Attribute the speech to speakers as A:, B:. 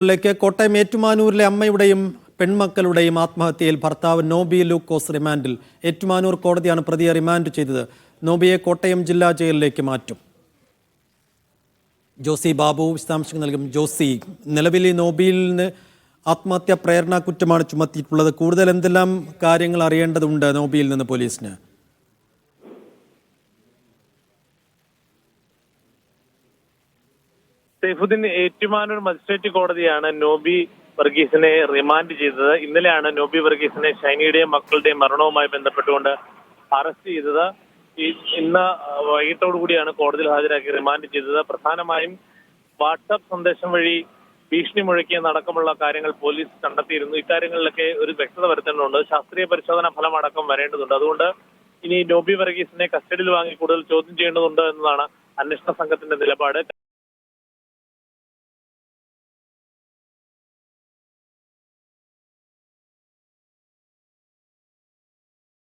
A: ിലേക്ക് കോട്ടയം ഏറ്റുമാനൂരിലെ അമ്മയുടെയും പെൺമക്കളുടെയും ആത്മഹത്യയിൽ ഭർത്താവ് നോബി ലൂക്കോസ് റിമാൻഡിൽ. ഏറ്റുമാനൂർ കോടതിയാണ് പ്രതിയെ റിമാൻഡ് ചെയ്തത്. നോബിയെ കോട്ടയം ജില്ലാ ജയിലിലേക്ക് മാറ്റും. ജോസി ബാബു വിശദാംശങ്ങൾ നൽകും. ജോസി, നിലവിൽ നോബിയിൽ നിന്ന് ആത്മഹത്യാ പ്രേരണ കുറ്റമാണ് ചുമത്തിയിട്ടുള്ളത്. കൂടുതൽ എന്തെല്ലാം കാര്യങ്ങൾ അറിയേണ്ടതുണ്ട് നോബിയിൽ നിന്ന് പോലീസിന്?
B: സൈഫുദ്ദീൻ, ഏറ്റുമാനൂർ മജിസ്ട്രേറ്റ് കോടതിയാണ് നോബി വർഗീസിനെ റിമാൻഡ് ചെയ്തത്. ഇന്നലെയാണ് നോബി വർഗീസിനെ ഷൈനിയുടെയും മക്കളുടെയും മരണവുമായി ബന്ധപ്പെട്ടുകൊണ്ട് അറസ്റ്റ് ചെയ്തത്. ഇന്ന് വൈകിട്ടോടുകൂടിയാണ് കോടതിയിൽ ഹാജരാക്കി റിമാൻഡ് ചെയ്തത്. പ്രധാനമായും വാട്സാപ്പ് സന്ദേശം വഴി ഭീഷണി മുഴക്കിയെന്നടക്കമുള്ള കാര്യങ്ങൾ പോലീസ് കണ്ടെത്തിയിരുന്നു. ഇക്കാര്യങ്ങളിലൊക്കെ ഒരു വ്യക്തത വരുത്തേണ്ടതുണ്ട്. ശാസ്ത്രീയ പരിശോധന ഫലം അടക്കം വരേണ്ടതുണ്ട്. അതുകൊണ്ട് ഇനി നോബി വർഗീസിനെ കസ്റ്റഡിയിൽ വാങ്ങി കൂടുതൽ ചോദ്യം ചെയ്യേണ്ടതുണ്ട് എന്നതാണ് അന്വേഷണ സംഘത്തിന്റെ നിലപാട്.